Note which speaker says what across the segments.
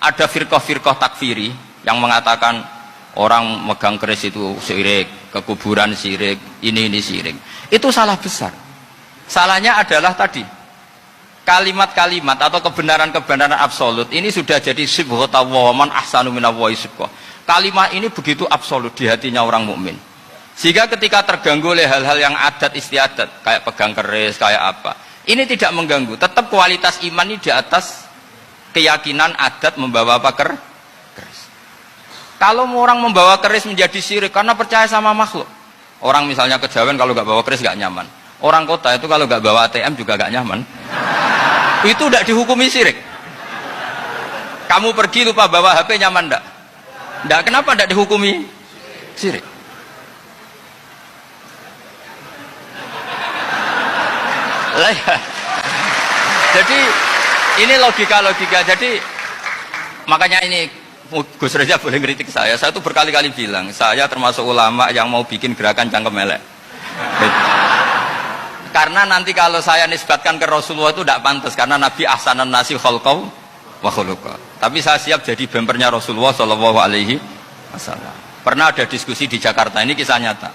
Speaker 1: Ada firqah-firqah takfiri yang mengatakan orang megang keris itu syirik, ke kuburan syirik, ini syirik. Itu salah besar. Salahnya adalah tadi kalimat-kalimat atau kebenaran-kebenaran absolut ini sudah jadi sibghatullah man ahsanu minallahi sibghah. Kalimat ini begitu absolut di hatinya orang mukmin. Sehingga ketika terganggu oleh hal-hal yang adat istiadat, kayak pegang keris, kayak apa, ini tidak mengganggu. Tetap kualitas iman ini di atas keyakinan adat membawa apa keris. Kalau orang membawa keris menjadi syirik karena percaya sama makhluk. Orang misalnya kejawen kalau nggak bawa keris nggak nyaman. Orang kota itu kalau nggak bawa ATM juga nggak nyaman. Itu tidak dihukumi syirik. Kamu pergi lupa bawa HP nyaman enggak? Enggak, kenapa tidak dihukumi syirik? Jadi ini logika-logika. Jadi makanya ini Gus Reza boleh ngeritik saya. Saya tuh berkali-kali bilang saya termasuk ulama yang mau bikin gerakan cangkem elek. Karena nanti kalau saya nisbatkan ke Rasulullah itu tidak pantas, karena Nabi ahsanan nasi khalqau wa khuluqa. Tapi saya siap jadi bempernya Rasulullah Shallallahu Alaihi Wasallam. Pernah ada diskusi di Jakarta, ini kisah nyata.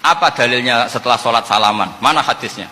Speaker 1: Apa dalilnya setelah sholat salaman? Mana hadisnya?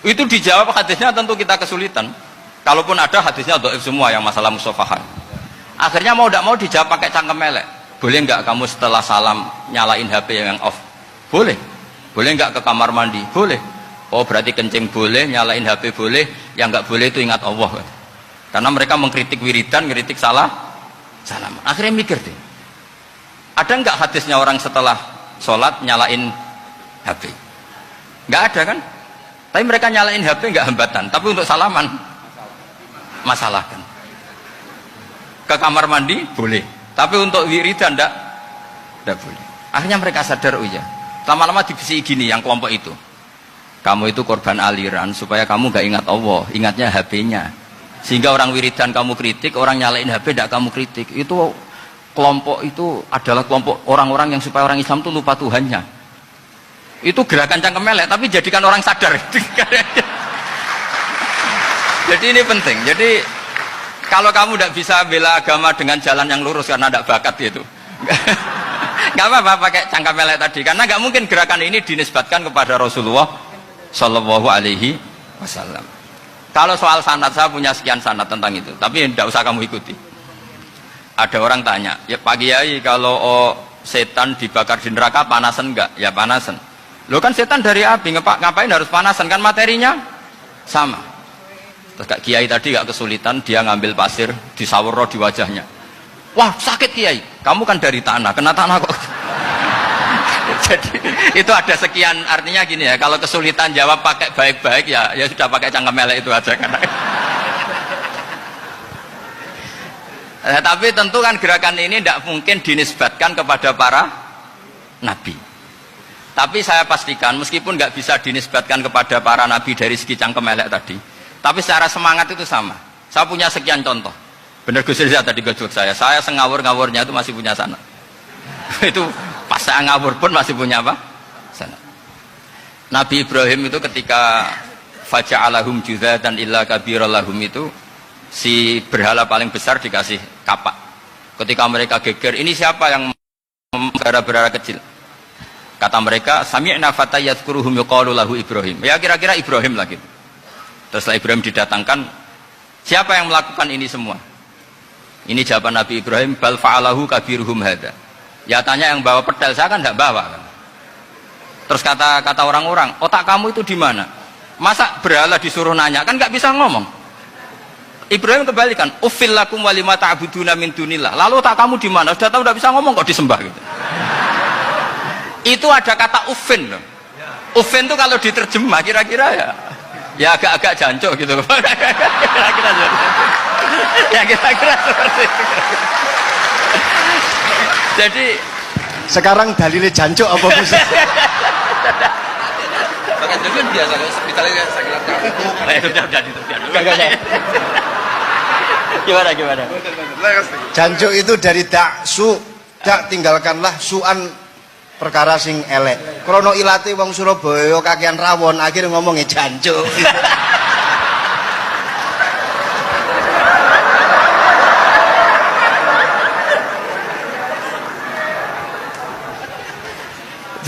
Speaker 1: Itu dijawab hadisnya tentu kita kesulitan. Kalaupun ada hadisnya dhaif semua yang masalah musafahan. Akhirnya mau tidak mau dijawab pakai cangkem elek. Boleh nggak kamu setelah salam nyalain HP yang off? Boleh. Boleh nggak ke kamar mandi? Boleh. Oh berarti kencing boleh, nyalain HP boleh, yang nggak boleh itu ingat Allah. Karena mereka mengkritik wiridan, ngeritik salah salam. Akhirnya mikir deh, ada nggak hadisnya orang setelah sholat nyalain HP? Nggak ada kan? Tapi mereka nyalain HP nggak hambatan, tapi untuk salaman masalah kan? Ke kamar mandi boleh, tapi untuk wiridan nggak boleh. Akhirnya mereka sadar, oh iya. Lama-lama dibisi gini yang kelompok itu, kamu itu korban aliran supaya kamu gak ingat Allah, ingatnya HP-nya. Sehingga orang wiridan kamu kritik, orang nyalain HP tidak kamu kritik. Itu kelompok itu adalah kelompok orang-orang yang supaya orang Islam itu lupa Tuhannya. Itu gerakan cangkem elek, tapi jadikan orang sadar. Jadi ini penting. Jadi kalau kamu tidak bisa bela agama dengan jalan yang lurus karena tidak bakat gitu, nggak apa-apa pakai cangkem elek tadi, karena nggak mungkin gerakan ini dinisbatkan kepada Rasulullah Shallallahu Alaihi Wasallam. Kalau soal sanad, saya punya sekian sanad tentang itu, tapi tidak usah kamu ikuti. Ada orang tanya, ya Pak Kiai, kalau setan dibakar di neraka panasan enggak? Ya panasan. Lo kan setan dari api, ngapain harus panasan? Kan materinya sama. Terus Kak Kiai tadi gak kesulitan, dia ngambil pasir, disawur di wajahnya. Wah sakit Kiai, kamu kan dari tanah, kena tanah kok. Jadi itu ada sekian, artinya gini ya, kalau kesulitan jawab pakai baik-baik ya sudah pakai cangkem elek itu aja kan. Tapi tentu kan gerakan ini tidak mungkin dinisbatkan kepada para nabi. Tapi saya pastikan meskipun nggak bisa dinisbatkan kepada para nabi dari segi cangkem elek tadi, tapi secara semangat itu sama. Saya punya sekian contoh. Benar Gus Rizal tadi gejot saya sengawur-ngawurnya itu masih punya sanad. Itu pas saya ngawur pun masih punya apa? Sanad. Nabi Ibrahim itu ketika faja'alahum juzatan illa kabirallahum itu, si berhala paling besar dikasih kapak. Ketika mereka geger, ini siapa yang berhala kecil? Kata mereka, sami'na fatay yadhkuruhum yuqalu lahu Ibrahim. Ya kira-kira Ibrahim lagi. Terus setelah Ibrahim didatangkan, siapa yang melakukan ini semua? Ini jawaban Nabi Ibrahim, bal fa'alahu kabiruhum hadza. Ya tanya yang bawa pedal, saya kan tidak bawa kan. Terus kata orang-orang, otak kamu itu di mana? Masa berhala disuruh nanya, kan nggak bisa ngomong. Ibrahim kembalikan, uffil lakum wa lima ta'buduna min dunillah. Lalu otak kamu di mana? Sudah tahu udah bisa ngomong kok disembah gitu. Itu ada kata uffin loh. Uffin itu kalau diterjemah kira-kira ya agak-agak jancuk gitu. Kira-kira ya kira-kira seperti itu. Jadi
Speaker 2: sekarang dalilnya jancuk apa Gus?
Speaker 1: Pakai jancuk biasa misalnya saya kira gimana?
Speaker 2: Jancuk itu dari daksu, dak tinggalkanlah suan perkara sing elek. Krono ilate wong Surabaya kakean rawon, akhirnya ngomongnya jancuk.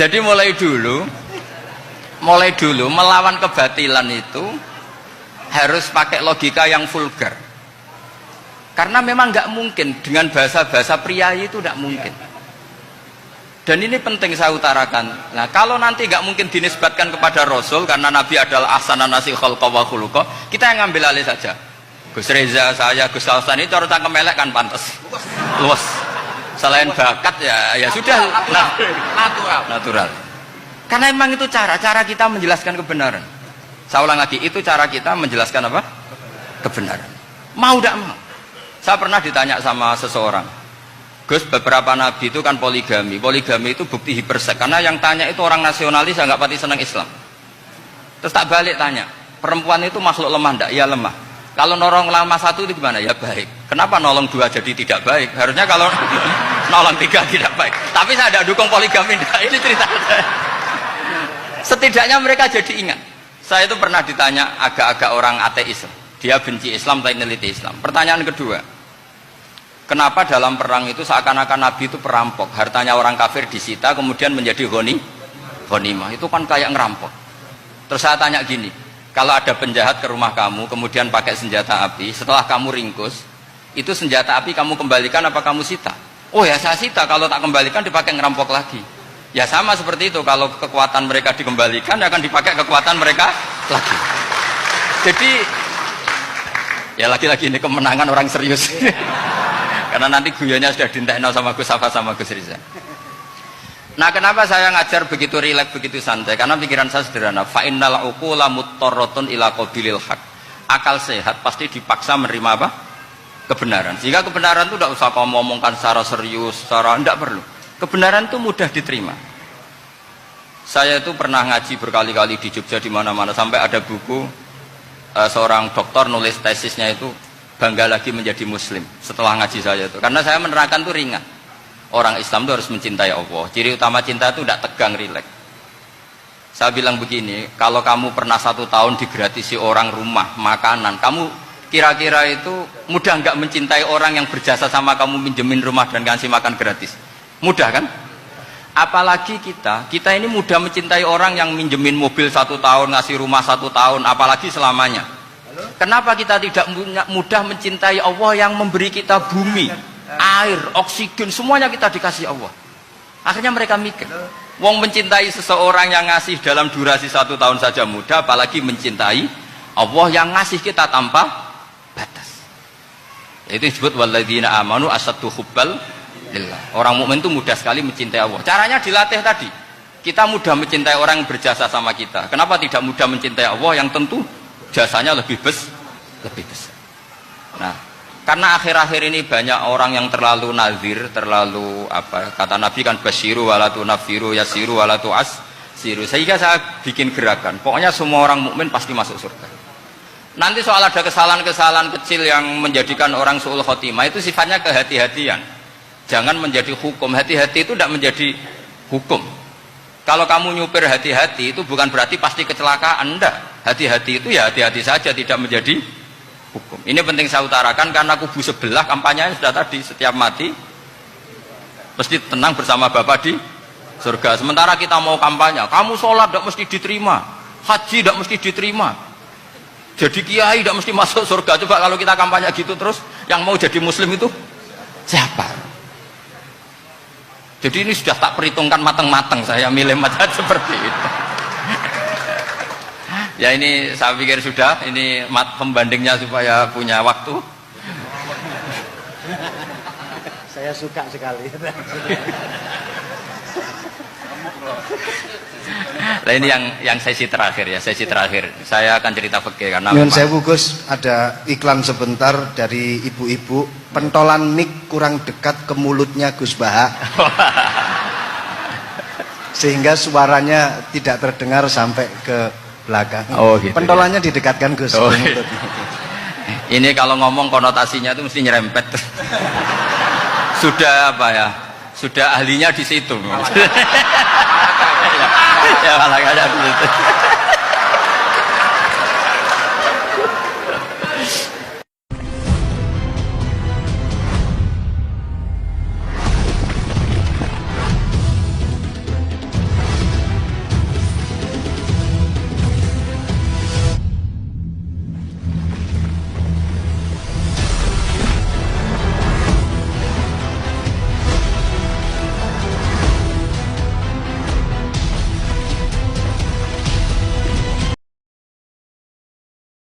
Speaker 1: Jadi mulai dulu melawan kebatilan itu harus pakai logika yang vulgar. Karena memang nggak mungkin dengan bahasa-bahasa priayi itu nggak mungkin. Dan ini penting saya utarakan. Nah, kalau nanti nggak mungkin dinisbatkan kepada Rasul karena Nabi adalah ahsanan nasi khalqa wa khuluqa, kita yang ngambil alih saja. Gus Reza, saya, Gus Alsan itu cara cangkem elek kan pantas. Luas. Selain bakat ya sudah natural. Karena memang itu cara kita menjelaskan kebenaran. Saya ulang lagi, itu cara kita menjelaskan apa? Kebenaran. Mau tidak mau. Saya pernah ditanya sama seseorang, Gus, beberapa nabi itu kan poligami itu bukti hipersek, karena yang tanya itu orang nasionalis yang nggak pati senang Islam. Terus tak balik tanya, perempuan itu makhluk lemah enggak? Ya lemah. Kalau nolong lama satu itu gimana? Ya baik. Kenapa nolong dua jadi tidak baik? Harusnya kalau nolong tiga tidak baik. Tapi saya tidak dukung poligami enggak. Ini cerita saya. Setidaknya mereka jadi ingat. Saya itu pernah ditanya agak-agak orang ateis, dia benci Islam tapi meneliti Islam. Pertanyaan kedua, kenapa dalam perang itu seakan-akan Nabi itu perampok, hartanya orang kafir disita kemudian menjadi ghanimah, itu kan kayak ngerampok. Terus saya tanya gini, kalau ada penjahat ke rumah kamu kemudian pakai senjata api, setelah kamu ringkus, itu senjata api kamu kembalikan apa kamu sita? Oh ya saya sita, kalau tak kembalikan dipakai ngerampok lagi. Ya sama seperti itu, kalau kekuatan mereka dikembalikan akan dipakai kekuatan mereka lagi. Jadi ya lagi-lagi ini kemenangan orang serius. Karena nanti guyanya sudah dintekno sama Gus Safa sama Gus Riza. Nah, kenapa saya ngajar begitu rileks, begitu santai? Karena pikiran saya sederhana. Fa innal uqula muttarratun ila qabilil haq. Akal sehat pasti dipaksa menerima apa? Kebenaran. Sehingga kebenaran itu tidak usah kamu ngomongkan secara serius, secara tidak perlu. Kebenaran itu mudah diterima. Saya itu pernah ngaji berkali-kali di Jogja di mana-mana sampai ada buku seorang dokter nulis tesisnya itu bangga lagi menjadi muslim setelah ngaji saya itu. Karena saya menerangkan itu ringan. Orang Islam itu harus mencintai Allah. Ciri utama cinta itu tidak tegang, rileks. Saya bilang begini, kalau kamu pernah 1 tahun digratisi orang rumah, makanan, kamu kira-kira itu mudah nggak mencintai orang yang berjasa sama kamu minjemin rumah dan kasih makan gratis? Mudah kan? Apalagi kita ini mudah mencintai orang yang minjemin mobil 1 tahun, ngasih rumah 1 tahun, apalagi selamanya. Kenapa kita tidak mudah mencintai Allah yang memberi kita bumi, air, oksigen, semuanya kita dikasih Allah? Akhirnya mereka mikir, wong mencintai seseorang yang ngasih dalam durasi 1 tahun saja mudah, apalagi mencintai Allah yang ngasih kita tanpa batas. Itu disebut walladzina amanu asaddu hubbal lillah. Orang mukmin itu mudah sekali mencintai Allah. Caranya dilatih tadi. Kita mudah mencintai orang yang berjasa sama kita. Kenapa tidak mudah mencintai Allah yang tentu jasanya lebih besar? Nah, karena akhir-akhir ini banyak orang yang terlalu nazir, terlalu apa? Kata Nabi kan basyiru walatu nafiru yasiru walatu asiru. Sehingga saya bikin gerakan. Pokoknya semua orang mukmin pasti masuk surga. Nanti soal ada kesalahan-kesalahan kecil yang menjadikan orang su'ul khotimah itu sifatnya kehati-hatian. Jangan menjadi hukum. Hati-hati itu tidak menjadi hukum. Kalau kamu nyupir hati-hati itu bukan berarti pasti kecelakaan. Enggak. Hati-hati itu ya hati-hati saja, tidak menjadi hukum. Ini penting saya utarakan karena kubu sebelah kampanyenya sudah tadi, setiap mati mesti tenang bersama Bapak di surga. Sementara kita mau kampanye, kamu sholat tidak mesti diterima, haji tidak mesti diterima, jadi kiai tidak mesti masuk surga. Coba kalau kita kampanye gitu terus, yang mau jadi muslim itu siapa? Jadi ini sudah tak perhitungkan matang-matang, saya milih macam seperti itu. Ya ini saya pikir sudah, ini pembandingnya supaya punya waktu.
Speaker 2: Saya suka sekali.
Speaker 1: Nah ini yang sesi terakhir ya, sesi terakhir. Saya akan cerita fikih karena
Speaker 2: Nyun sewu Gus, ada iklan sebentar dari ibu-ibu, pentolan mic kurang dekat ke mulutnya Gus Baha. Sehingga suaranya tidak terdengar sampai ke belakang. Oh, gitu, pentolannya ya? Didekatkan Gus. Oh, gitu.
Speaker 1: Ini kalau ngomong konotasinya itu mesti nyerempet. Sudah apa ya? Sudah ahlinya di situ. Ya malah ada gitu.